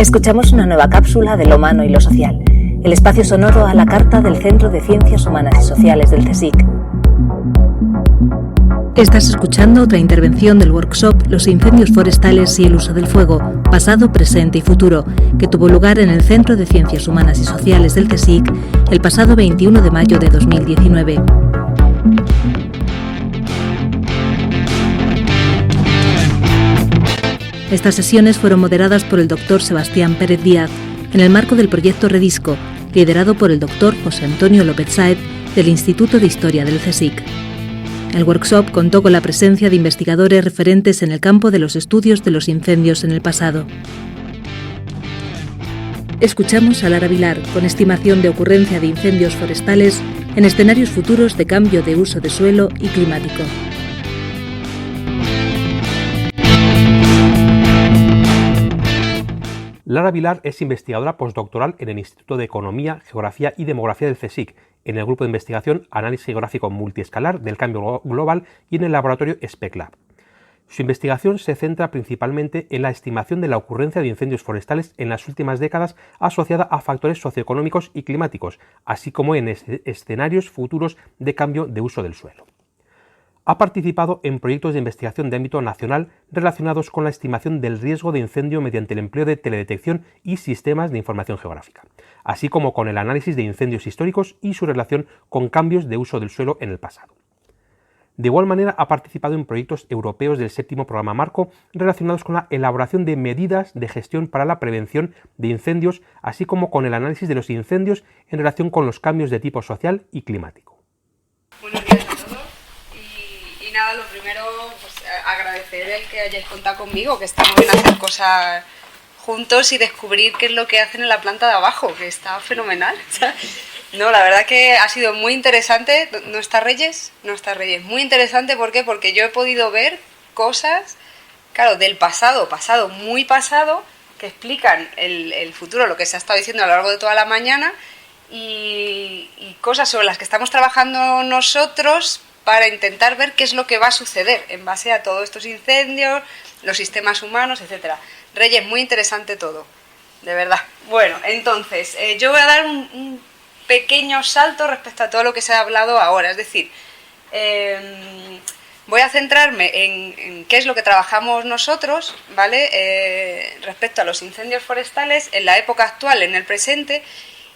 Escuchamos una nueva cápsula de lo humano y lo social, el espacio sonoro a la carta del Centro de Ciencias Humanas y Sociales del CSIC. Estás escuchando otra intervención del workshop Los incendios forestales y el uso del fuego, pasado, presente y futuro, que tuvo lugar en el Centro de Ciencias Humanas y Sociales del CSIC el pasado 21 de mayo de 2019. Estas sesiones fueron moderadas por el Dr. Sebastián Pérez Díaz, en el marco del proyecto Redisco, liderado por el Dr. José Antonio López Sáez, del Instituto de Historia del CSIC. El workshop contó con la presencia de investigadores referentes en el campo de los estudios de los incendios en el pasado. Escuchamos a Lara Vilar, con estimación de ocurrencia de incendios forestales en escenarios futuros de cambio de uso de suelo y climático. Lara Vilar es investigadora postdoctoral en el Instituto de Economía, Geografía y Demografía del CSIC, en el Grupo de Investigación Análisis Geográfico Multiescalar del Cambio Global y en el laboratorio SPECLab. Su investigación se centra principalmente en la estimación de la ocurrencia de incendios forestales en las últimas décadas asociada a factores socioeconómicos y climáticos, así como en escenarios futuros de cambio de uso del suelo. Ha participado en proyectos de investigación de ámbito nacional relacionados con la estimación del riesgo de incendio mediante el empleo de teledetección y sistemas de información geográfica, así como con el análisis de incendios históricos y su relación con cambios de uso del suelo en el pasado. De igual manera, ha participado en proyectos europeos del séptimo programa marco relacionados con la elaboración de medidas de gestión para la prevención de incendios, así como con el análisis de los incendios en relación con los cambios de tipo social y climático. Buenos días a todos. Y nada, lo primero, pues agradecer el que hayáis contado conmigo, que estamos en hacer cosas juntos y descubrir qué es lo que hacen en la planta de abajo, que está fenomenal. No, la verdad que ha sido muy interesante. ¿No está Reyes? No está Reyes. Muy interesante, ¿por qué? Porque yo he podido ver cosas, claro, del pasado, muy pasado, que explican el futuro, lo que se ha estado diciendo a lo largo de toda la mañana, y cosas sobre las que estamos trabajando nosotros para intentar ver qué es lo que va a suceder en base a todos estos incendios, los sistemas humanos, etcétera. Reyes, muy interesante todo, de verdad. Bueno, entonces, yo voy a dar un pequeño salto respecto a todo lo que se ha hablado ahora, es decir, voy a centrarme en qué es lo que trabajamos nosotros, ¿vale? Respecto a los incendios forestales en la época actual, en el presente,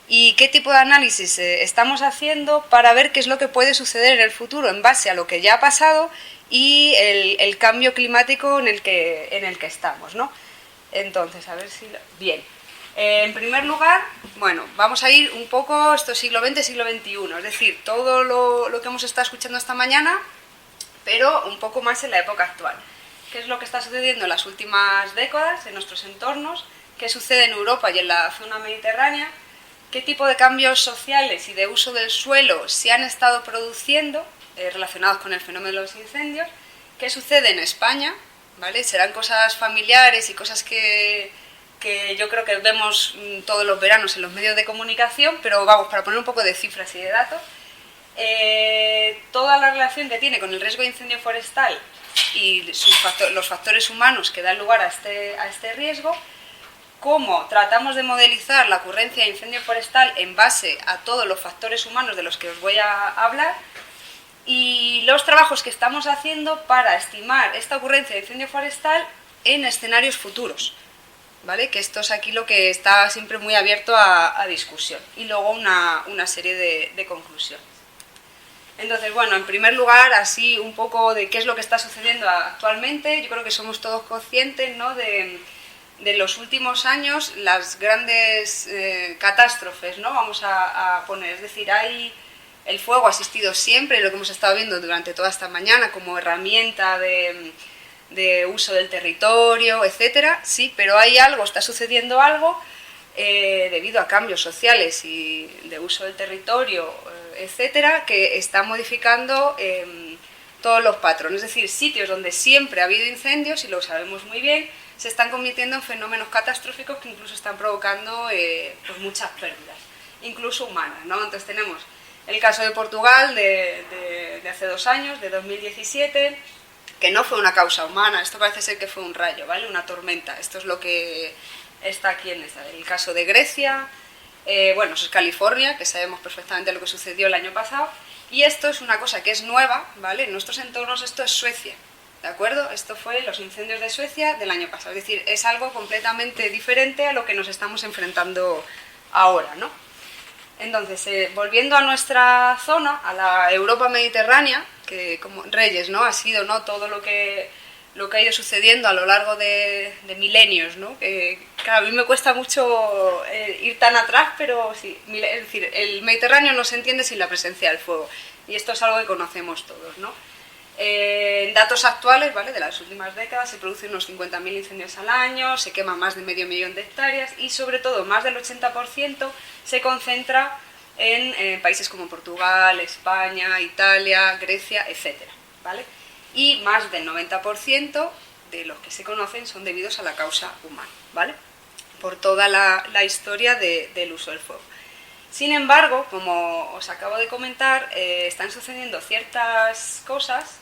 y qué tipo de análisis estamos haciendo para ver qué es lo que puede suceder en el futuro en base a lo que ya ha pasado y el cambio climático en el que estamos, ¿no? Entonces, a ver si... Bien. En primer lugar, bueno, vamos a ir un poco, esto es siglo XX, siglo XXI, es decir, todo lo que hemos estado escuchando esta mañana, pero un poco más en la época actual. ¿Qué es lo que está sucediendo en las últimas décadas en nuestros entornos? ¿Qué sucede en Europa y en la zona mediterránea? ¿Qué tipo de cambios sociales y de uso del suelo se han estado produciendo relacionados con el fenómeno de los incendios? ¿Qué sucede en España? ¿Vale? Serán cosas familiares y cosas que yo creo que vemos todos los veranos en los medios de comunicación, pero vamos, para poner un poco de cifras y de datos, toda la relación que tiene con el riesgo de incendio forestal y los factores humanos que dan lugar a este riesgo, cómo tratamos de modelizar la ocurrencia de incendio forestal en base a todos los factores humanos de los que os voy a hablar, y los trabajos que estamos haciendo para estimar esta ocurrencia de incendio forestal en escenarios futuros, ¿vale? Que esto es aquí lo que está siempre muy abierto a discusión, y luego una serie de conclusiones. Entonces, bueno, en primer lugar, así un poco de qué es lo que está sucediendo actualmente. Yo creo que somos todos conscientes, ¿no?, de los últimos años, las grandes catástrofes, ¿no?, vamos a poner, es decir, hay el fuego ha existido siempre, lo que hemos estado viendo durante toda esta mañana como herramienta de uso del territorio, etcétera, sí, pero hay algo, está sucediendo algo debido a cambios sociales y de uso del territorio, etcétera, que está modificando todos los patrones, es decir, sitios donde siempre ha habido incendios, y lo sabemos muy bien, se están convirtiendo en fenómenos catastróficos que incluso están provocando pues muchas pérdidas, incluso humanas, ¿no? Entonces tenemos el caso de Portugal de hace 2 años, de 2017, que no fue una causa humana, esto parece ser que fue un rayo, ¿vale? Una tormenta. Esto es lo que está aquí en el caso de Grecia, bueno, eso es California, que sabemos perfectamente lo que sucedió el año pasado, y esto es una cosa que es nueva, ¿vale? En nuestros entornos esto es Suecia, ¿de acuerdo? Esto fue los incendios de Suecia del año pasado, es decir, es algo completamente diferente a lo que nos estamos enfrentando ahora, ¿no? Entonces, volviendo a nuestra zona, a la Europa mediterránea, que como Reyes, ¿no? Ha sido, ¿no?, todo lo que ha ido sucediendo a lo largo de milenios, ¿no? Que, claro, a mí me cuesta mucho ir tan atrás, pero sí, es decir, el Mediterráneo no se entiende sin la presencia del fuego, y esto es algo que conocemos todos, ¿no? En datos actuales, ¿vale?, de las últimas décadas, se producen unos 50.000 incendios al año, se quema más de 500.000 de hectáreas y, sobre todo, más del 80% se concentra en países como Portugal, España, Italia, Grecia, etcétera, ¿vale? Y más del 90% de los que se conocen son debidos a la causa humana, ¿vale? Por toda la historia del uso del fuego. Sin embargo, como os acabo de comentar, están sucediendo ciertas cosas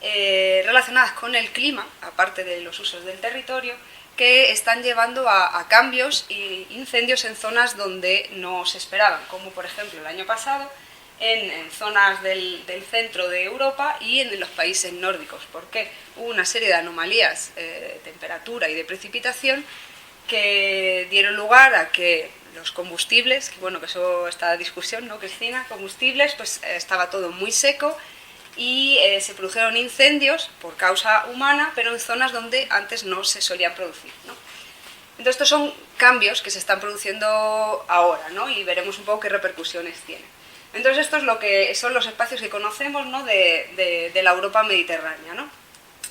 relacionadas con el clima, aparte de los usos del territorio, que están llevando a cambios e incendios en zonas donde no se esperaban, como por ejemplo el año pasado en zonas del centro de Europa y en los países nórdicos, porque hubo una serie de anomalías de temperatura y de precipitación que dieron lugar a que los combustibles, que bueno, que eso está discusión, ¿no, Cristina? Combustibles, pues estaba todo muy seco y se produjeron incendios por causa humana, pero en zonas donde antes no se solían producir, ¿no? Entonces estos son cambios que se están produciendo ahora, ¿no? Y veremos un poco qué repercusiones tienen. Entonces esto es lo que son los espacios que conocemos, ¿no?, de la Europa mediterránea, ¿no?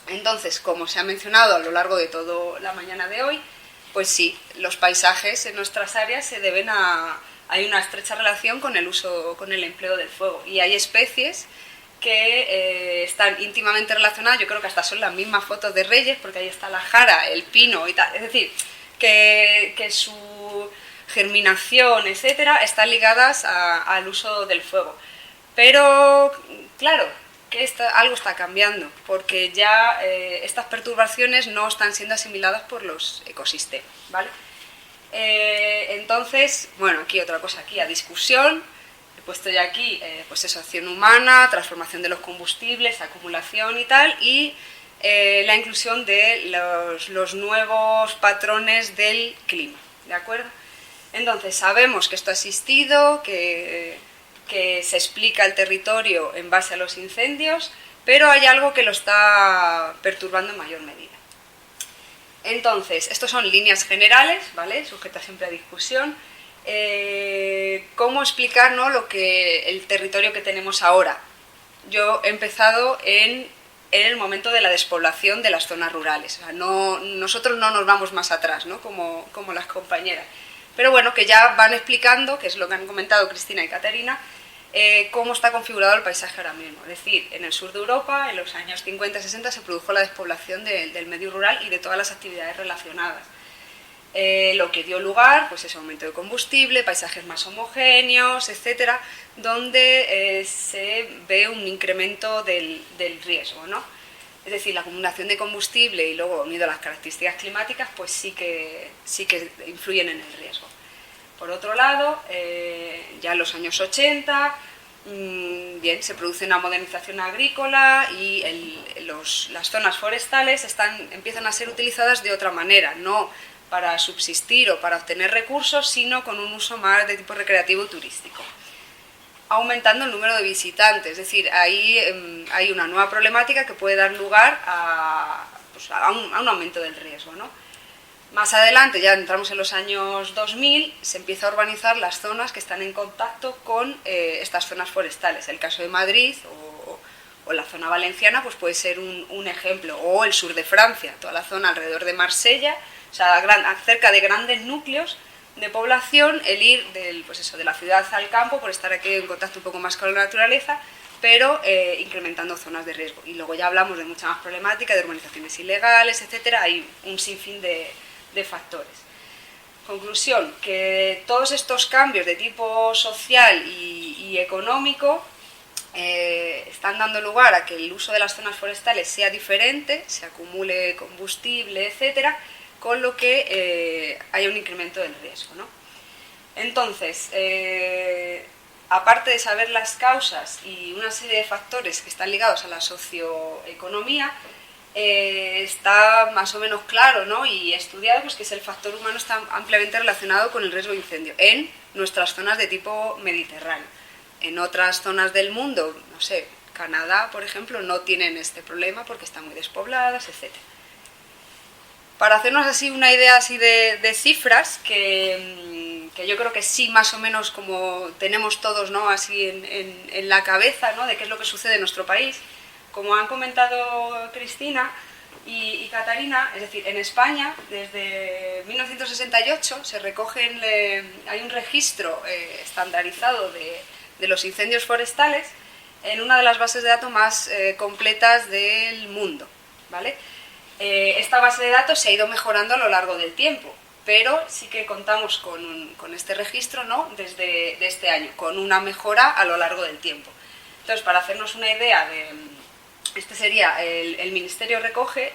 Entonces, como se ha mencionado a lo largo de toda la mañana de hoy, pues sí, los paisajes en nuestras áreas se deben hay una estrecha relación con el empleo del fuego, y hay especies que están íntimamente relacionadas. Yo creo que hasta son las mismas fotos de Reyes, porque ahí está la jara, el pino y tal, es decir, que su germinación, etcétera, están ligadas al uso del fuego. Pero, claro, que algo está cambiando, porque ya estas perturbaciones no están siendo asimiladas por los ecosistemas, ¿vale? Entonces, bueno, aquí otra cosa, aquí a discusión, he puesto ya aquí, pues eso, acción humana, transformación de los combustibles, acumulación y tal, y la inclusión de los nuevos patrones del clima, ¿de acuerdo? Entonces, sabemos que esto ha existido, que se explica el territorio en base a los incendios, pero hay algo que lo está perturbando en mayor medida. Entonces, estos son líneas generales, ¿vale?, sujetas siempre a discusión. ¿Cómo explicar, ¿no?, el territorio que tenemos ahora? Yo he empezado en el momento de la despoblación de las zonas rurales. O sea, nosotros no nos vamos más atrás, ¿no?, como las compañeras. Pero bueno, que ya van explicando, que es lo que han comentado Cristina y Caterina, cómo está configurado el paisaje ahora mismo. Es decir, en el sur de Europa, en los años 50-60, se produjo la despoblación del medio rural y de todas las actividades relacionadas. Lo que dio lugar, pues ese aumento de combustible, paisajes más homogéneos, etcétera, donde se ve un incremento del riesgo, ¿no? Es decir, la acumulación de combustible y luego unido a las características climáticas, pues sí que influyen en el riesgo. Por otro lado, ya en los años 80, bien, se produce una modernización agrícola y las zonas forestales empiezan a ser utilizadas de otra manera, no para subsistir o para obtener recursos, sino con un uso más de tipo recreativo y turístico, aumentando el número de visitantes. Es decir, ahí hay una nueva problemática que puede dar lugar a un aumento del riesgo, ¿no? Más adelante, ya entramos en los años 2000, se empieza a urbanizar las zonas que están en contacto con estas zonas forestales. El caso de Madrid o la zona valenciana, pues puede ser un ejemplo, o el sur de Francia, toda la zona alrededor de Marsella, o sea, cerca de grandes núcleos de población, el ir de la ciudad al campo, por estar aquí en contacto un poco más con la naturaleza, pero incrementando zonas de riesgo. Y luego ya hablamos de mucha más problemática, de urbanizaciones ilegales, etcétera. Hay un sinfín de factores. Conclusión, que todos estos cambios de tipo social y económico están dando lugar a que el uso de las zonas forestales sea diferente, se acumule combustible, etcétera, con lo que haya un incremento del riesgo, ¿no? Entonces, aparte de saber las causas y una serie de factores que están ligados a la socioeconomía, está más o menos claro, ¿no?, y estudiado, pues, que el factor humano está ampliamente relacionado con el riesgo de incendio en nuestras zonas de tipo mediterráneo. En otras zonas del mundo, no sé, Canadá, por ejemplo, no tienen este problema porque están muy despobladas, etc. Para hacernos así una idea así de cifras, que yo creo que sí, más o menos como tenemos todos, ¿no?, así en la cabeza, ¿no?, de qué es lo que sucede en nuestro país. Como han comentado Cristina y Catarina, es decir, en España, desde 1968 se recogen, hay un registro estandarizado de los incendios forestales en una de las bases de datos más completas del mundo, ¿vale? Esta base de datos se ha ido mejorando a lo largo del tiempo, pero sí que contamos con este registro, ¿no?, desde este año, con una mejora a lo largo del tiempo. Entonces, para hacernos una idea este sería, el Ministerio recoge,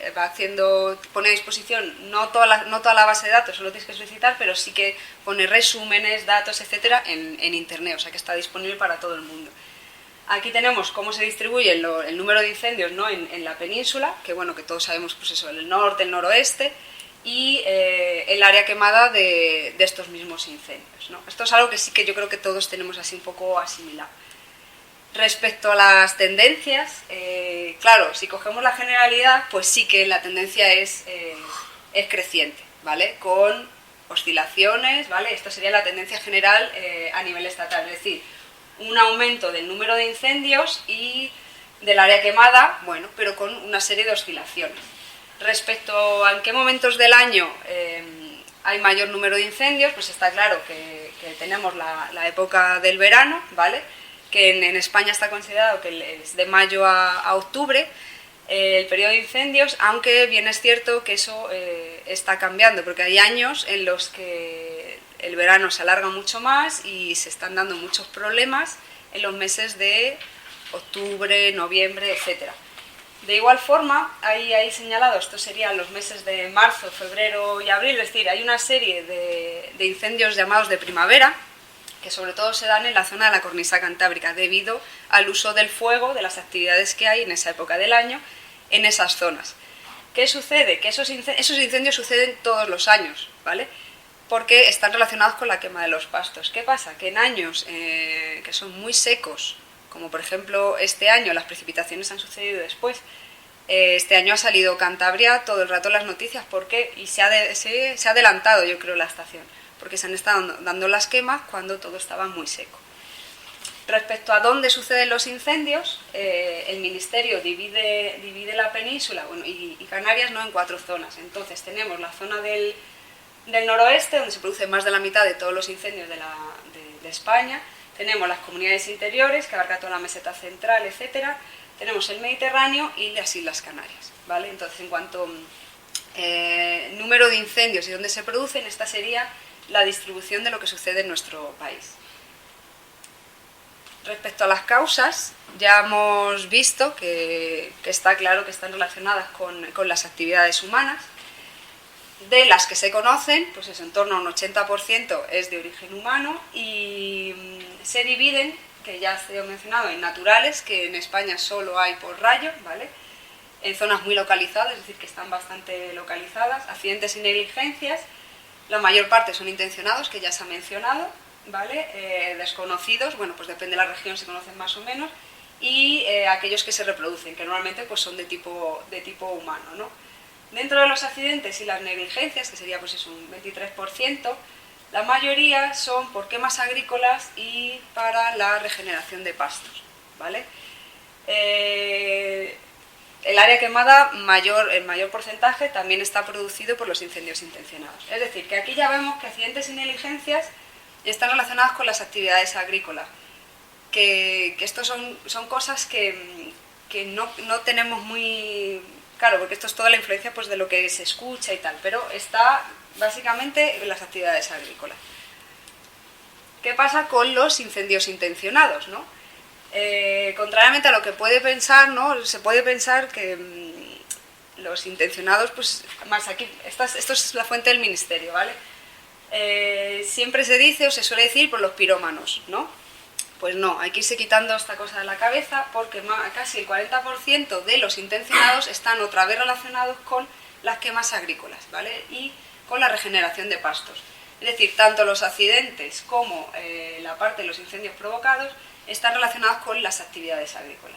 pone a disposición no toda la base de datos, solo tienes que solicitar, pero sí que pone resúmenes, datos, etcétera, en Internet, o sea que está disponible para todo el mundo. Aquí tenemos cómo se distribuye el número de incendios, ¿no?, en la península, que bueno, que todos sabemos, pues eso, el norte, el noroeste, y el área quemada de estos mismos incendios, ¿no? Esto es algo que sí que yo creo que todos tenemos así un poco asimilado. Respecto a las tendencias, claro, si cogemos la generalidad, pues sí que la tendencia es creciente, ¿vale? Con oscilaciones, ¿vale? Esto sería la tendencia general a nivel estatal, es decir, un aumento del número de incendios y del área quemada, bueno, pero con una serie de oscilaciones. Respecto a en qué momentos del año hay mayor número de incendios, pues está claro que tenemos la época del verano, ¿vale?, que en España está considerado que es de mayo a octubre, el periodo de incendios, aunque bien es cierto que eso está cambiando, porque hay años en los que el verano se alarga mucho más y se están dando muchos problemas en los meses de octubre, noviembre, etc. De igual forma, hay señalado, estos serían los meses de marzo, febrero y abril, es decir, hay una serie de incendios llamados de primavera, que sobre todo se dan en la zona de la cornisa cantábrica, debido al uso del fuego, de las actividades que hay en esa época del año, en esas zonas. ¿Qué sucede? Que esos incendios suceden todos los años, ¿vale?, porque están relacionados con la quema de los pastos. ¿Qué pasa? Que en años que son muy secos, como por ejemplo este año, las precipitaciones han sucedido después, este año ha salido Cantabria todo el rato en las noticias, porque se ha adelantado, yo creo, la estación, porque se han estado dando las quemas cuando todo estaba muy seco. Respecto a dónde suceden los incendios, el Ministerio divide la península, bueno, y Canarias, ¿no?, en 4 zonas. Entonces tenemos la zona del noroeste, donde se produce más de la mitad de todos los incendios de España. Tenemos las comunidades interiores, que abarca toda la meseta central, etcétera. Tenemos el Mediterráneo y las Islas Canarias, ¿vale? Entonces, en cuanto número de incendios y dónde se producen, esta sería la distribución de lo que sucede en nuestro país. Respecto a las causas, ya hemos visto que está claro que están relacionadas con las actividades humanas. De las que se conocen, pues eso, en torno a un 80% es de origen humano, y se dividen, que ya se ha mencionado, en naturales, que en España solo hay por rayo, ¿vale?, en zonas muy localizadas, es decir, que están bastante localizadas, accidentes y negligencias. La mayor parte son intencionados, que ya se ha mencionado, ¿vale?, desconocidos, bueno, pues depende de la región, se conocen más o menos, y aquellos que se reproducen, que normalmente pues son de tipo humano, ¿no? Dentro de los accidentes y las negligencias, que sería pues eso, un 23%, la mayoría son por quemas agrícolas y para la regeneración de pastos, ¿vale? El área quemada, el mayor porcentaje, también está producido por los incendios intencionados. Es decir, que aquí ya vemos que accidentes y negligencias están relacionadas con las actividades agrícolas, que estos son cosas que no tenemos muy claro, porque esto es toda la influencia pues, de lo que se escucha y tal, pero está básicamente en las actividades agrícolas. ¿Qué pasa con los incendios intencionados, ¿no? Contrariamente a lo que puede pensar, ¿no? Se puede pensar que los intencionados, pues más aquí, esto es la fuente del ministerio, ¿vale? Siempre se dice o se suele decir por los pirómanos, ¿no? Pues no, hay que irse quitando esta cosa de la cabeza porque casi el 40% de los intencionados están otra vez relacionados con las quemas agrícolas, ¿vale? Y con la regeneración de pastos. Es decir, tanto los accidentes como la parte de los incendios provocados están relacionados con las actividades agrícolas.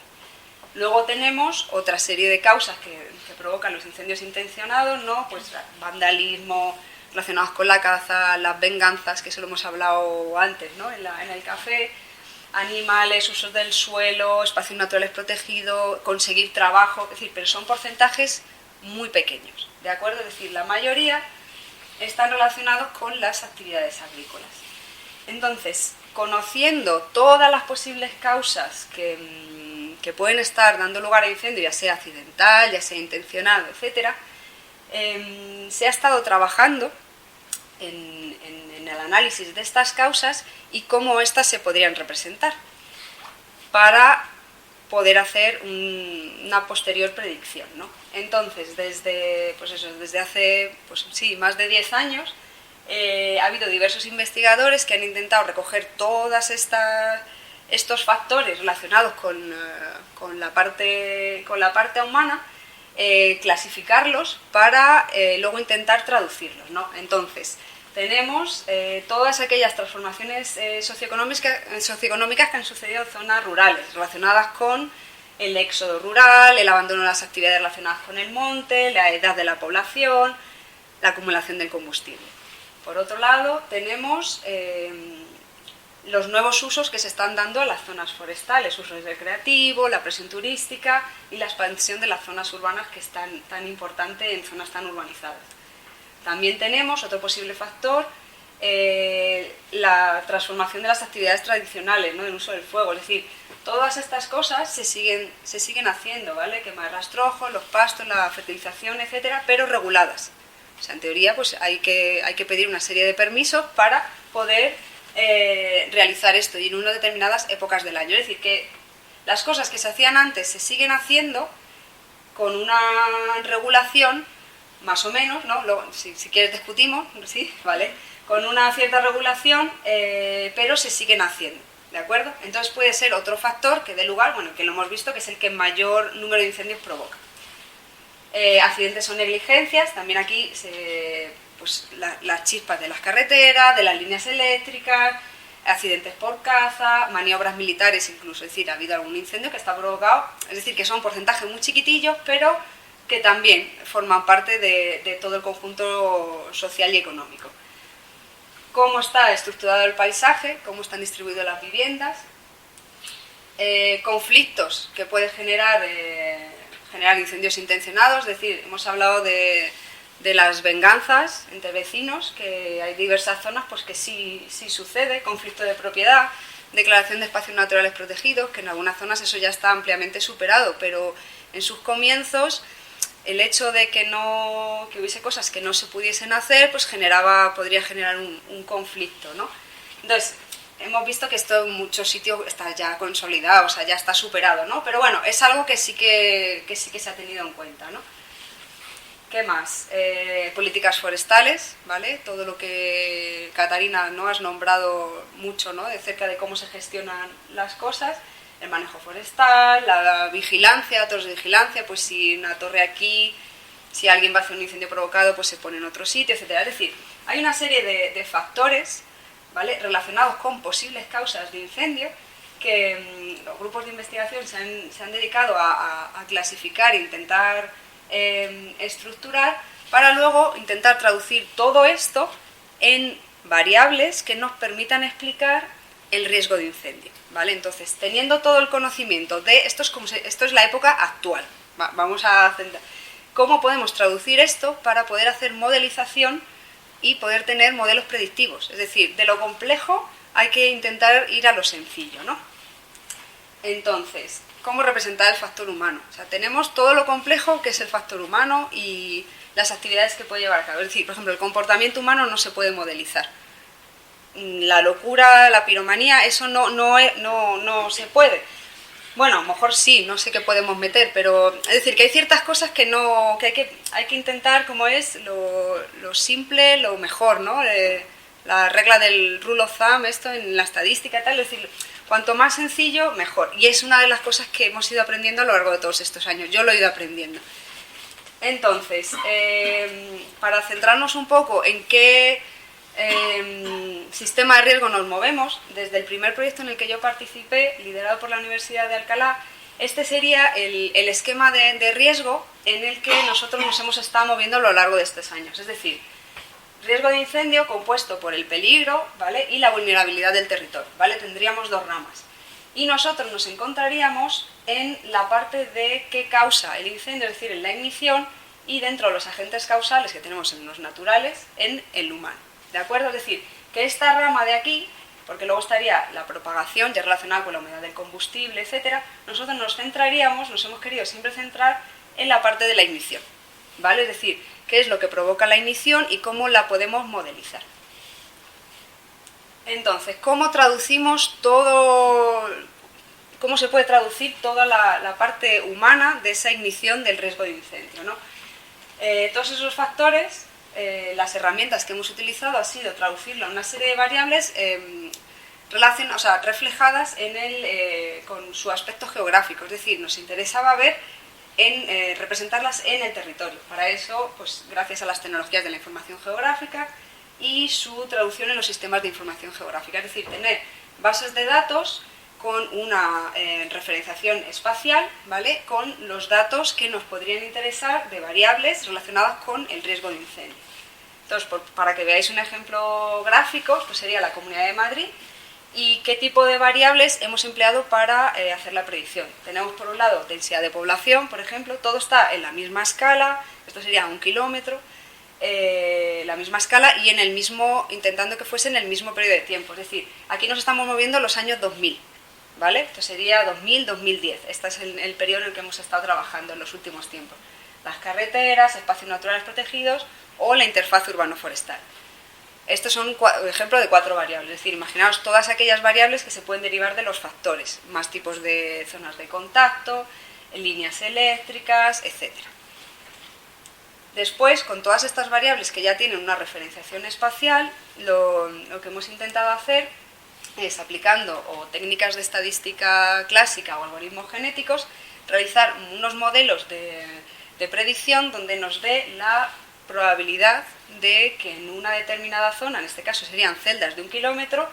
Luego tenemos otra serie de causas que provocan los incendios intencionados, ¿no? Pues vandalismo relacionados con la caza, las venganzas, que eso lo hemos hablado antes, ¿no? en el café, animales, usos del suelo, espacios naturales protegidos, conseguir trabajo, es decir, pero son porcentajes muy pequeños, ¿de acuerdo? Es decir, la mayoría están relacionados con las actividades agrícolas. Entonces, conociendo todas las posibles causas que pueden estar dando lugar a incendio, ya sea accidental, ya sea intencionado, etc., se ha estado trabajando en el análisis de estas causas y cómo éstas se podrían representar para poder hacer una posterior predicción, ¿no? Entonces, desde hace más de 10 años ha habido diversos investigadores que han intentado recoger todas estos factores relacionados con la parte humana, clasificarlos para luego intentar traducirlos, ¿no? Entonces, tenemos todas aquellas transformaciones socioeconómicas que han sucedido en zonas rurales, relacionadas con el éxodo rural, el abandono de las actividades relacionadas con el monte, la edad de la población, la acumulación del combustible. Por otro lado, tenemos los nuevos usos que se están dando a las zonas forestales, usos recreativos, la presión turística y la expansión de las zonas urbanas, que es tan importante en zonas tan urbanizadas. También tenemos otro posible factor, la transformación de las actividades tradicionales, ¿no? El uso del fuego, es decir, todas estas cosas se siguen haciendo, ¿vale? Quema de rastrojos, los pastos, la fertilización, etcétera, pero reguladas. O sea, en teoría, pues hay que pedir una serie de permisos para poder realizar esto, y en unas determinadas épocas del año. Es decir, que las cosas que se hacían antes se siguen haciendo con una regulación, más o menos, ¿no? Si quieres discutimos, sí, ¿vale? Con una cierta regulación, pero se siguen haciendo, ¿de acuerdo? Entonces puede ser otro factor que dé lugar, bueno, que lo hemos visto, que es el que mayor número de incendios provoca. Accidentes o negligencias, también aquí las chispas de las carreteras, de las líneas eléctricas, accidentes por caza, maniobras militares incluso, es decir, ha habido algún incendio que está provocado, es decir, que son porcentajes muy chiquitillos, pero que también forman parte de todo el conjunto social y económico. Cómo está estructurado el paisaje, cómo están distribuidas las viviendas, conflictos que pueden generar incendios intencionados, es decir, hemos hablado de las venganzas entre vecinos, que hay diversas zonas pues que sí sucede, conflicto de propiedad, declaración de espacios naturales protegidos, que en algunas zonas eso ya está ampliamente superado, pero en sus comienzos el hecho de que hubiese cosas que no se pudiesen hacer, pues podría generar un conflicto, ¿no? Entonces, hemos visto que esto en muchos sitios está ya consolidado, o sea, ya está superado, ¿no? Pero bueno, es algo que sí que se ha tenido en cuenta, ¿no? ¿Qué más? Políticas forestales, ¿vale? Todo lo que, Catarina, ¿no? Has nombrado mucho, ¿no? De cerca de cómo se gestionan las cosas. El manejo forestal, la vigilancia, torres de vigilancia, pues si una torre aquí, si alguien va a hacer un incendio provocado, pues se pone en otro sitio, etcétera. Es decir, hay una serie de factores, ¿vale? Relacionados con posibles causas de incendio que los grupos de investigación se han dedicado a clasificar e intentar estructurar para luego intentar traducir todo esto en variables que nos permitan explicar el riesgo de incendio, ¿vale? Entonces, teniendo todo el conocimiento de esto es la época actual, vamos a centrar, ¿cómo podemos traducir esto para poder hacer modelización y poder tener modelos predictivos? Es decir, de lo complejo hay que intentar ir a lo sencillo, ¿no? Entonces, ¿cómo representar el factor humano? O sea, tenemos todo lo complejo que es el factor humano y las actividades que puede llevar a cabo. Es decir, por ejemplo, el comportamiento humano no se puede modelizar. La locura, la piromanía, eso no se puede. Bueno, a lo mejor sí, no sé qué podemos meter, pero es decir, que hay ciertas cosas que no, que hay que intentar, como es, lo simple, lo mejor, ¿no? La regla del rule of thumb, esto en la estadística y tal, es decir, cuanto más sencillo, mejor. Y es una de las cosas que hemos ido aprendiendo a lo largo de todos estos años, yo lo he ido aprendiendo. Entonces, para centrarnos un poco en qué sistema de riesgo nos movemos, desde el primer proyecto en el que yo participé, liderado por la Universidad de Alcalá, este sería el esquema de riesgo en el que nosotros nos hemos estado moviendo a lo largo de estos años. Es decir, riesgo de incendio compuesto por el peligro, ¿vale?, y la vulnerabilidad del territorio, ¿vale? Tendríamos dos ramas. Y nosotros nos encontraríamos en la parte de qué causa el incendio, es decir, en la ignición, y dentro de los agentes causales que tenemos en los naturales, en el humano. ¿De acuerdo? Es decir, que esta rama de aquí, porque luego estaría la propagación ya relacionada con la humedad del combustible, etcétera, nosotros nos centraríamos, nos hemos querido siempre centrar en la parte de la ignición, ¿vale? Es decir, qué es lo que provoca la ignición y cómo la podemos modelizar. Entonces, ¿cómo traducimos todo, cómo se puede traducir toda la parte humana de esa ignición del riesgo de incendio, ¿no? Todos esos factores, las herramientas que hemos utilizado ha sido traducirlo a una serie de variables reflejadas con su aspecto geográfico, es decir, nos interesaba ver representarlas en el territorio. Para eso, pues gracias a las tecnologías de la información geográfica y su traducción en los sistemas de información geográfica, es decir, tener bases de datos con una referenciación espacial, ¿vale?, con los datos que nos podrían interesar de variables relacionadas con el riesgo de incendio. Entonces, para que veáis un ejemplo gráfico, pues sería la Comunidad de Madrid y qué tipo de variables hemos empleado para hacer la predicción. Tenemos por un lado densidad de población, por ejemplo, todo está en la misma escala, esto sería 1 kilómetro, la misma escala y intentando que fuese en el mismo periodo de tiempo, es decir, aquí nos estamos moviendo los años 2000, ¿vale? Esto sería 2000-2010, este es el periodo en el que hemos estado trabajando en los últimos tiempos. Las carreteras, espacios naturales protegidos o la interfaz urbano-forestal. Estos son ejemplos de 4 variables, es decir, imaginaos todas aquellas variables que se pueden derivar de los factores, más tipos de zonas de contacto, líneas eléctricas, etc. Después, con todas estas variables que ya tienen una referenciación espacial, lo que hemos intentado hacer es, aplicando técnicas de estadística clásica o algoritmos genéticos, realizar unos modelos de predicción donde nos dé la probabilidad de que en una determinada zona, en este caso serían celdas de 1 kilómetro,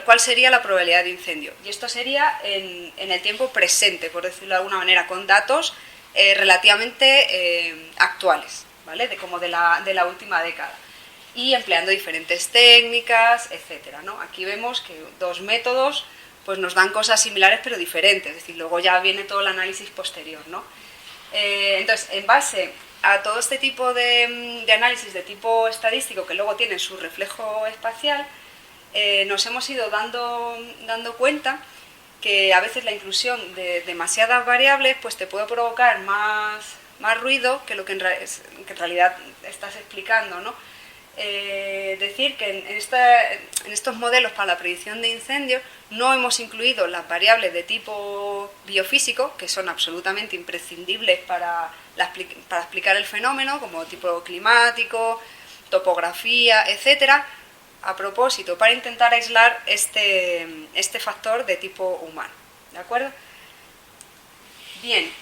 cuál sería la probabilidad de incendio. Y esto sería en el tiempo presente, por decirlo de alguna manera, con datos relativamente actuales, ¿vale?, como de la última década, y empleando diferentes técnicas, etcétera, ¿no? Aquí vemos que 2 métodos pues nos dan cosas similares pero diferentes, es decir, luego ya viene todo el análisis posterior, ¿no? Entonces, en base a todo este tipo de análisis de tipo estadístico que luego tienen su reflejo espacial, nos hemos ido dando cuenta que a veces la inclusión de demasiadas variables pues te puede provocar más ruido que lo que en realidad estás explicando, ¿no? Decir que en estos modelos para la predicción de incendios no hemos incluido las variables de tipo biofísico, que son absolutamente imprescindibles para explicar el fenómeno, como tipo climático, topografía, etcétera, a propósito, para intentar aislar este factor de tipo humano, ¿de acuerdo? Bien,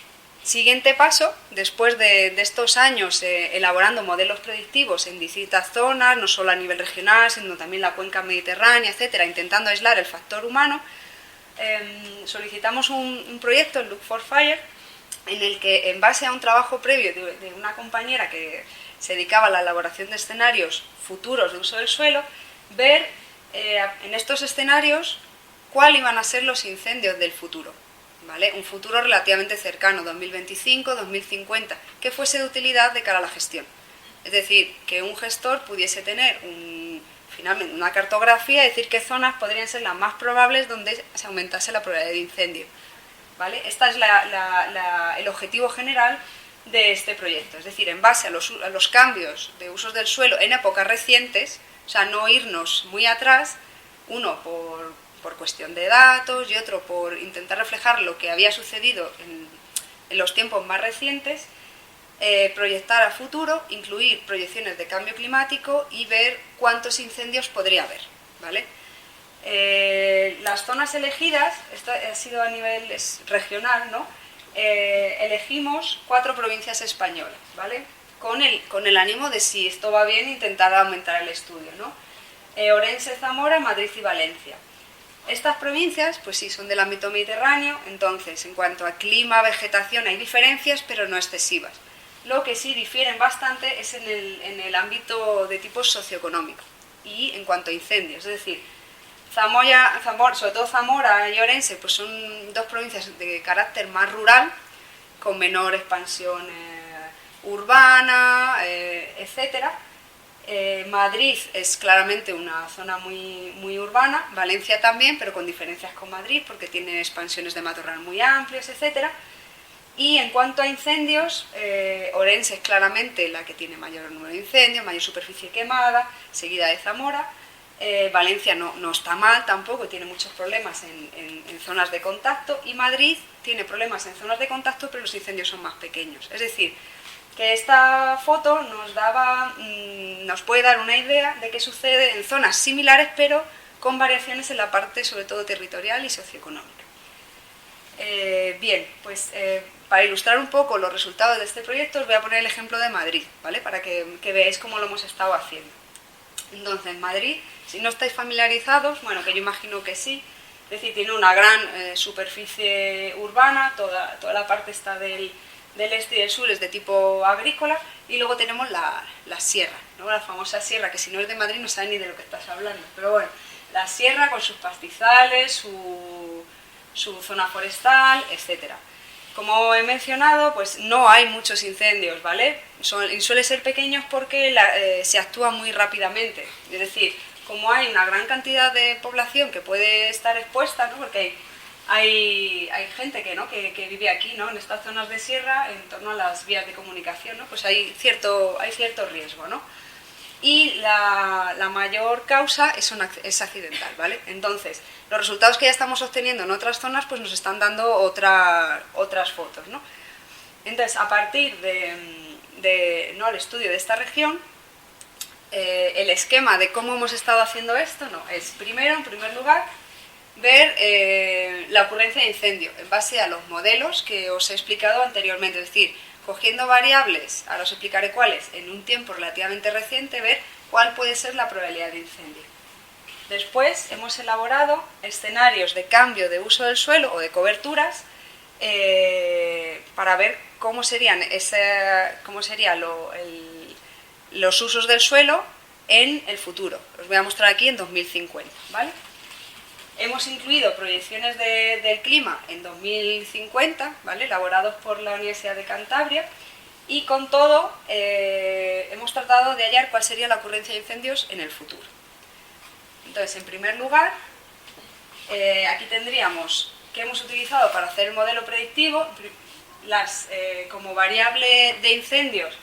siguiente paso, después de estos años elaborando modelos predictivos en distintas zonas, no solo a nivel regional, sino también la cuenca mediterránea, etcétera, intentando aislar el factor humano, solicitamos un proyecto, el Look for Fire, en el que, en base a un trabajo previo de una compañera que se dedicaba a la elaboración de escenarios futuros de uso del suelo, ver en estos escenarios cuáles iban a ser los incendios del futuro, ¿vale? Un futuro relativamente cercano, 2025, 2050, que fuese de utilidad de cara a la gestión. Es decir, que un gestor pudiese tener finalmente una cartografía y decir qué zonas podrían ser las más probables donde se aumentase la probabilidad de incendio, ¿vale? Este es el objetivo general de este proyecto, es decir, en base a los cambios de usos del suelo en épocas recientes, o sea, no irnos muy atrás, uno, por cuestión de datos y otro por intentar reflejar lo que había sucedido en los tiempos más recientes, proyectar a futuro, incluir proyecciones de cambio climático y ver cuántos incendios podría haber, ¿vale? Las zonas elegidas, esto ha sido a nivel regional, ¿no? Elegimos 4 provincias españolas, ¿vale? Con el ánimo de, si esto va bien, intentar aumentar el estudio, ¿no? Orense, Zamora, Madrid y Valencia. Estas provincias, pues sí, son del ámbito mediterráneo, entonces, en cuanto a clima, vegetación, hay diferencias, pero no excesivas. Lo que sí difieren bastante es en el ámbito de tipo socioeconómico y en cuanto a incendios, es decir, Zamora, sobre todo Zamora y Orense, pues son 2 provincias de carácter más rural, con menor expansión urbana, etcétera. Madrid es claramente una zona muy urbana, Valencia también, pero con diferencias con Madrid, porque tiene expansiones de matorral muy amplias, etcétera. Y en cuanto a incendios, Orense es claramente la que tiene mayor número de incendios, mayor superficie quemada, seguida de Zamora. Valencia no está mal tampoco, tiene muchos problemas en zonas de contacto, y Madrid tiene problemas en zonas de contacto, pero los incendios son más pequeños. Es decir, que esta foto nos puede dar una idea de qué sucede en zonas similares, pero con variaciones en la parte sobre todo territorial y socioeconómica. Bien, pues para ilustrar un poco los resultados de este proyecto os voy a poner el ejemplo de Madrid, ¿vale? Para que veáis cómo lo hemos estado haciendo. Entonces, Madrid, si no estáis familiarizados, bueno, que yo imagino que sí, es decir, tiene una gran superficie urbana, toda la parte está del este y del sur es de tipo agrícola, y luego tenemos la sierra, ¿no? La famosa sierra, que si no es de Madrid no sabe ni de lo que estás hablando, pero bueno, la sierra con sus pastizales, su zona forestal, etcétera. Como he mencionado, pues no hay muchos incendios, ¿vale? Suelen ser pequeños porque se actúa muy rápidamente, es decir, como hay una gran cantidad de población que puede estar expuesta, ¿no? Porque hay gente que vive aquí, ¿no? En estas zonas de sierra, en torno a las vías de comunicación, ¿no? Pues hay cierto riesgo, ¿no? Y la mayor causa es accidental, ¿vale? Entonces, los resultados que ya estamos obteniendo en otras zonas pues nos están dando otras fotos, ¿no? Entonces, a partir del estudio de esta región, el esquema de cómo hemos estado haciendo esto, es primero, en primer lugar, ver la ocurrencia de incendio en base a los modelos que os he explicado anteriormente, es decir, cogiendo variables, ahora os explicaré cuáles, en un tiempo relativamente reciente, ver cuál puede ser la probabilidad de incendio. Después hemos elaborado escenarios de cambio de uso del suelo o de coberturas para ver cómo serían los usos del suelo en el futuro. Os voy a mostrar aquí en 2050, ¿vale? Hemos incluido proyecciones del clima en 2050, ¿vale? Elaborados por la Universidad de Cantabria, y con todo hemos tratado de hallar cuál sería la ocurrencia de incendios en el futuro. Entonces, en primer lugar, aquí tendríamos que hemos utilizado para hacer el modelo predictivo como variable de incendios,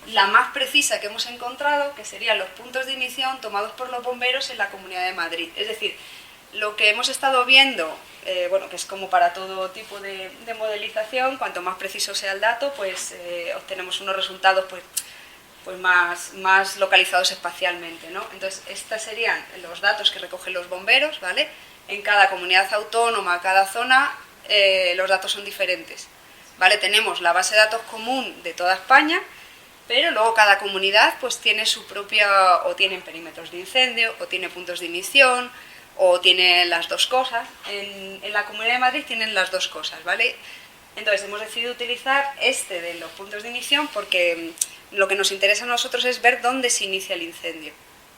la más precisa que hemos encontrado, que serían los puntos de ignición tomados por los bomberos en la Comunidad de Madrid. Es decir, lo que hemos estado viendo, que es como para todo tipo de modelización, cuanto más preciso sea el dato, pues obtenemos unos resultados pues más localizados espacialmente, ¿no? Entonces, estos serían los datos que recogen los bomberos, ¿vale? En cada comunidad autónoma, cada zona, los datos son diferentes, ¿vale? Tenemos la base de datos común de toda España, pero luego cada comunidad pues tiene su propia, o tienen perímetros de incendio, o tiene puntos de ignición, o tiene las dos cosas. En la Comunidad de Madrid tienen las dos cosas, ¿vale? Entonces hemos decidido utilizar de los puntos de ignición porque lo que nos interesa a nosotros es ver dónde se inicia el incendio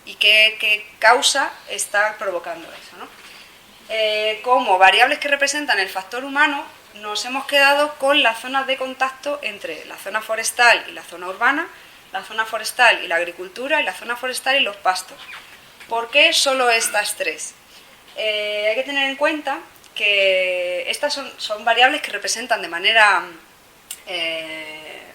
y qué causa está provocando eso, ¿no? Como variables que representan el factor humano, nos hemos quedado con las zonas de contacto entre la zona forestal y la zona urbana, la zona forestal y la agricultura, y la zona forestal y los pastos. ¿Por qué solo estas tres? Hay que tener en cuenta que estas son variables que representan de manera, a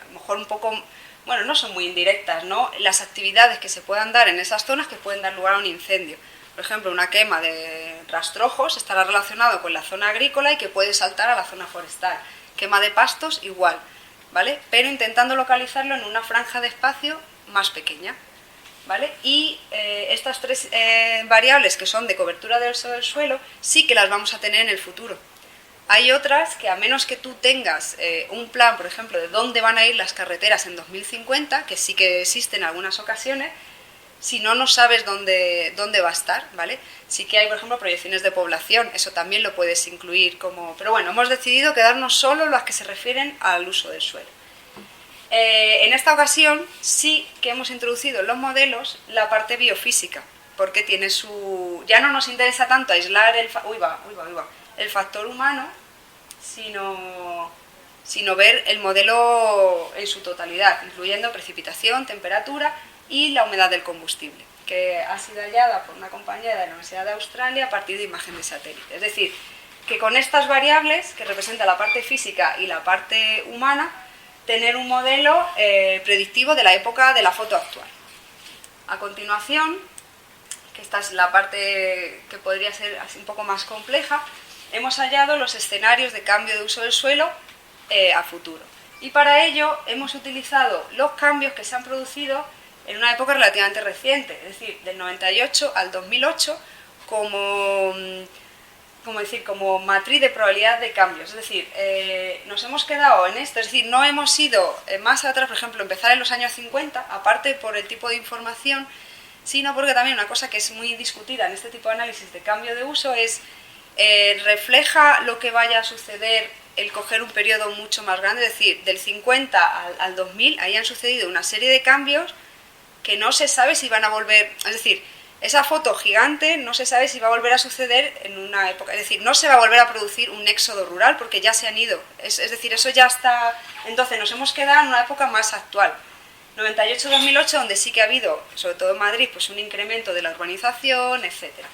lo mejor un poco, no son muy indirectas, ¿no? Las actividades que se puedan dar en esas zonas que pueden dar lugar a un incendio. por ejemplo, una quema de rastrojos estará relacionado con la zona agrícola y que puede saltar a la zona forestal. Quema de pastos, igual, ¿vale? Pero intentando localizarlo en una franja de espacio más pequeña, ¿vale? Y estas tres variables que son de cobertura del uso del suelo sí que las vamos a tener en el futuro. Hay otras que, a menos que tú tengas un plan, por ejemplo, de dónde van a ir las carreteras en 2050, que sí que existe en algunas ocasiones, si no sabes dónde va a estar, ¿vale? Sí que hay, por ejemplo, proyecciones de población, eso también lo puedes incluir como... Pero bueno, hemos decidido quedarnos solo las que se refieren al uso del suelo. En esta ocasión sí que hemos introducido en los modelos la parte biofísica, porque tiene su... Ya no nos interesa tanto aislar el factor humano, sino ver el modelo en su totalidad, incluyendo precipitación, temperatura y la humedad del combustible, que ha sido hallada por una compañera de la Universidad de Australia a partir de imagen de satélite. Es decir, que con estas variables, que representan la parte física y la parte humana, tener un modelo predictivo de la época de la foto actual. A continuación, que esta es la parte que podría ser así un poco más compleja, hemos hallado los escenarios de cambio de uso del suelo a futuro. Y para ello hemos utilizado los cambios que se han producido en una época relativamente reciente, es decir, del 98 al 2008, como matriz de probabilidad de cambios. Es decir, nos hemos quedado en esto, es decir, no hemos ido más atrás, por ejemplo, empezar en los años 50, aparte por el tipo de información, sino porque también una cosa que es muy discutida en este tipo de análisis de cambio de uso es, refleja lo que vaya a suceder el coger un periodo mucho más grande, es decir, del 50 al 2000, ahí han sucedido una serie de cambios que no se sabe si van a volver, es decir, esa foto gigante no se sabe si va a volver a suceder en una época, es decir, no se va a volver a producir un éxodo rural porque ya se han ido, es decir, eso ya está, entonces nos hemos quedado en una época más actual, 98-2008, donde sí que ha habido, sobre todo en Madrid, pues un incremento de la urbanización, etcétera,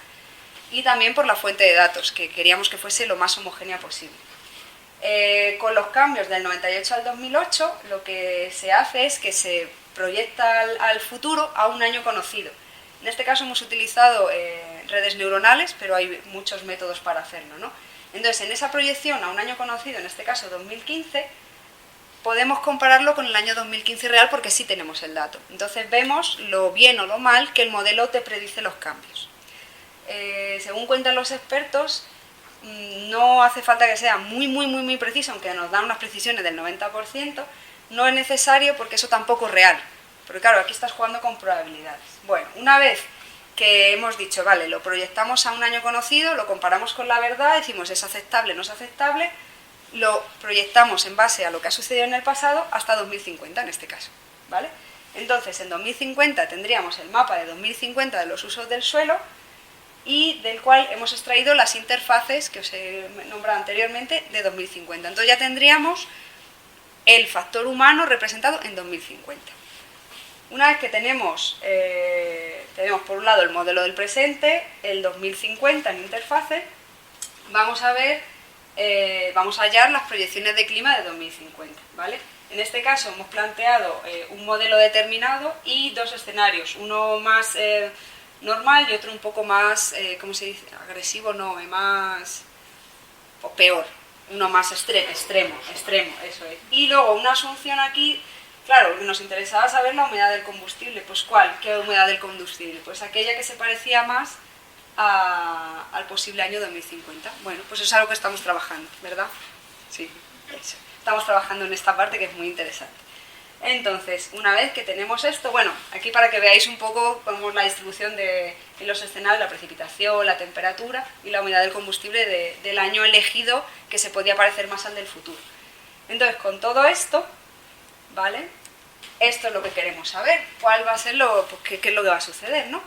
y también por la fuente de datos, que queríamos que fuese lo más homogénea posible. Con los cambios del 98 al 2008, lo que se hace es que se proyecta al futuro a un año conocido. En este caso hemos utilizado redes neuronales, pero hay muchos métodos para hacerlo, ¿no? Entonces, en esa proyección a un año conocido, en este caso 2015, podemos compararlo con el año 2015 real porque sí tenemos el dato. Entonces vemos lo bien o lo mal que el modelo te predice los cambios. Según cuentan los expertos, no hace falta que sea muy preciso, aunque nos dan unas precisiones del 90%, no es necesario porque eso tampoco es real. Porque claro, aquí estás jugando con probabilidades. Bueno, una vez que hemos dicho, vale, lo proyectamos a un año conocido, lo comparamos con la verdad, decimos es aceptable, no es aceptable, lo proyectamos en base a lo que ha sucedido en el pasado hasta 2050 en este caso, ¿vale? Entonces, en 2050 tendríamos el mapa de 2050 de los usos del suelo y del cual hemos extraído las interfaces que os he nombrado anteriormente de 2050. Entonces ya tendríamos el factor humano representado en 2050. Una vez que tenemos por un lado el modelo del presente, el 2050 en interfase, vamos a hallar las proyecciones de clima de 2050, ¿vale? En este caso hemos planteado un modelo determinado y dos escenarios, uno más normal y otro un poco más, ¿cómo se dice? Agresivo, no, más o peor, uno más extremo, eso es. Y luego una asunción aquí. Claro, nos interesaba saber la humedad del combustible. Pues ¿cuál? ¿Qué humedad del combustible? Pues aquella que se parecía más al posible año 2050. Bueno, pues eso es algo que estamos trabajando, ¿verdad? Sí, eso. Estamos trabajando en esta parte que es muy interesante. Entonces, una vez que tenemos esto, bueno, aquí para que veáis un poco cómo es la distribución en los escenarios, la precipitación, la temperatura y la humedad del combustible del año elegido que se podía parecer más al del futuro. Entonces, con todo esto, ¿vale? Esto es lo que queremos saber, cuál va a ser qué es lo que va a suceder, ¿no?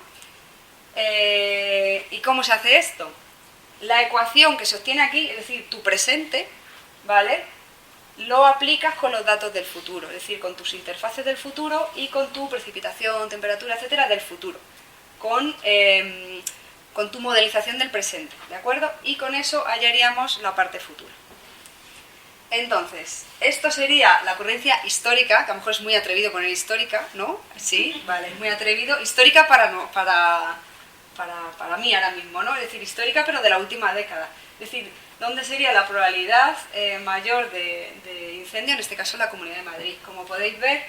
¿Y cómo se hace esto? La ecuación que se obtiene aquí, es decir, tu presente, ¿vale? Lo aplicas con los datos del futuro, es decir, con tus interfaces del futuro y con tu precipitación, temperatura, etcétera, del futuro, con tu modelización del presente, ¿de acuerdo? Y con eso hallaríamos la parte futura. Entonces, esto sería la ocurrencia histórica, que a lo mejor es muy atrevido poner histórica, ¿no? Sí, vale, es muy atrevido. Histórica para para mí ahora mismo, ¿no? Es decir, histórica, pero de la última década. Es decir, ¿dónde sería la probabilidad mayor de incendio? En este caso, en la Comunidad de Madrid. Como podéis ver,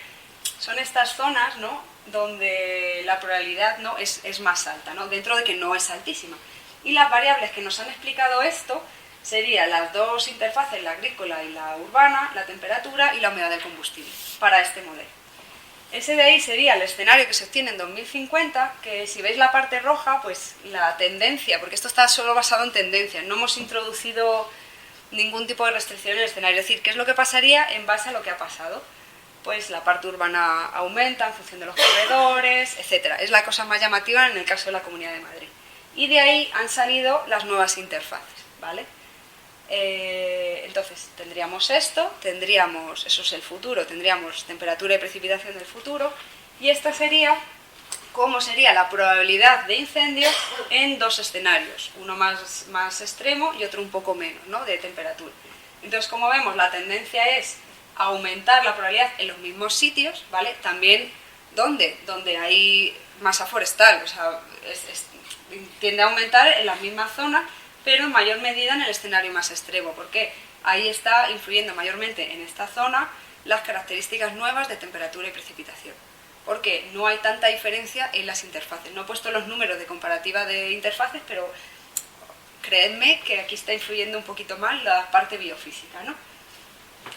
son estas zonas, ¿no?, donde la probabilidad, ¿no?, es más alta, ¿no?, dentro de que no es altísima. Y las variables que nos han explicado esto serían las dos interfaces, la agrícola y la urbana, la temperatura y la humedad del combustible, para este modelo. Ese de ahí sería el escenario que se obtiene en 2050, que si veis la parte roja, pues la tendencia, porque esto está solo basado en tendencias, no hemos introducido ningún tipo de restricción en el escenario, es decir, ¿qué es lo que pasaría en base a lo que ha pasado? Pues la parte urbana aumenta en función de los corredores, etc. Es la cosa más llamativa en el caso de la Comunidad de Madrid. Y de ahí han salido las nuevas interfaces, ¿vale? Entonces tendríamos esto, eso es el futuro, tendríamos temperatura y precipitación del futuro, y esta sería cómo sería la probabilidad de incendio en dos escenarios, uno más extremo y otro un poco menos, ¿no?, de temperatura. Entonces, como vemos, la tendencia es aumentar la probabilidad en los mismos sitios, ¿vale? También donde hay masa forestal, o sea, tiende a aumentar en las mismas zonas, pero en mayor medida en el escenario más extremo, porque ahí está influyendo mayormente en esta zona las características nuevas de temperatura y precipitación, porque no hay tanta diferencia en las interfaces. No he puesto los números de comparativa de interfaces, pero creedme que aquí está influyendo un poquito más la parte biofísica, ¿no?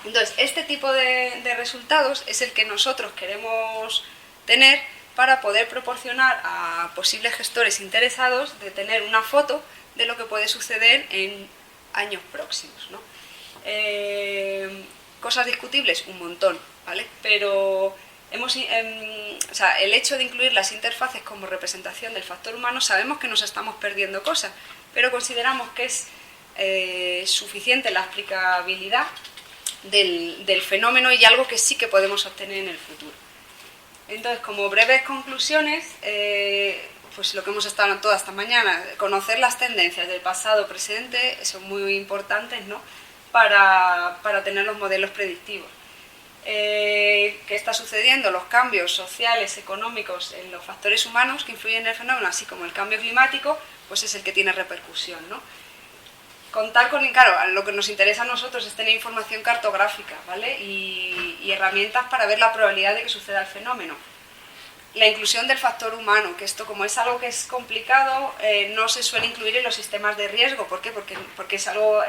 Entonces, este tipo de resultados es el que nosotros queremos tener para poder proporcionar a posibles gestores interesados de tener una foto de lo que puede suceder en años próximos, ¿no? Cosas discutibles, un montón, ¿vale? Pero el hecho de incluir las interfaces como representación del factor humano, sabemos que nos estamos perdiendo cosas, pero consideramos que es suficiente la explicabilidad del fenómeno y algo que sí que podemos obtener en el futuro. Entonces, como breves conclusiones, pues lo que hemos estado toda esta mañana, conocer las tendencias del pasado, presente, son muy importantes, ¿no?, para tener los modelos predictivos. ¿Qué está sucediendo? Los cambios sociales, económicos en los factores humanos que influyen en el fenómeno, así como el cambio climático, pues es el que tiene repercusión, ¿no? Contar con, claro, lo que nos interesa a nosotros es tener información cartográfica, ¿vale?, y herramientas para ver la probabilidad de que suceda el fenómeno. La inclusión del factor humano, que esto, como es algo que es complicado, no se suele incluir en los sistemas de riesgo. ¿Por qué? Porque es algo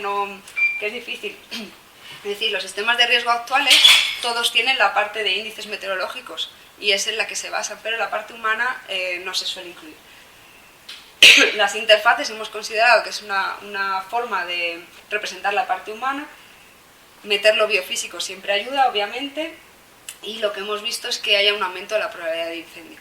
que es difícil. Es decir, los sistemas de riesgo actuales todos tienen la parte de índices meteorológicos y es en la que se basan, pero la parte humana no se suele incluir. Las interfaces hemos considerado que es una forma de representar la parte humana. Meter lo biofísico siempre ayuda, obviamente, y lo que hemos visto es que haya un aumento de la probabilidad de incendio.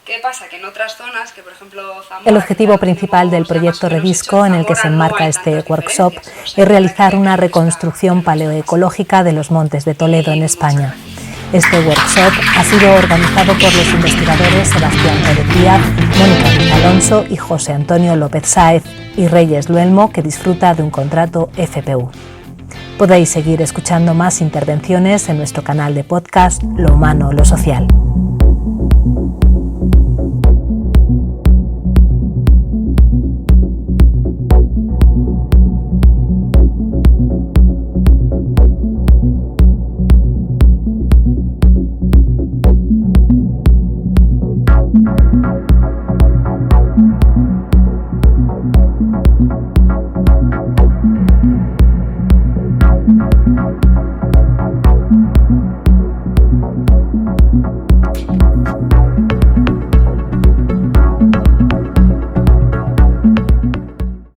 ¿Qué pasa? Que en otras zonas, que por ejemplo Zamora... El objetivo principal del proyecto Redisco, en el que se enmarca este workshop, es realizar una reconstrucción paleoecológica de los montes de Toledo en España. Este workshop ha sido organizado por los investigadores Sebastián Pérez Díaz, Mónica Alonso y José Antonio López Sáez, y Reyes Luelmo, que disfruta de un contrato FPU. Podéis seguir escuchando más intervenciones en nuestro canal de podcast Lo Humano, Lo Social.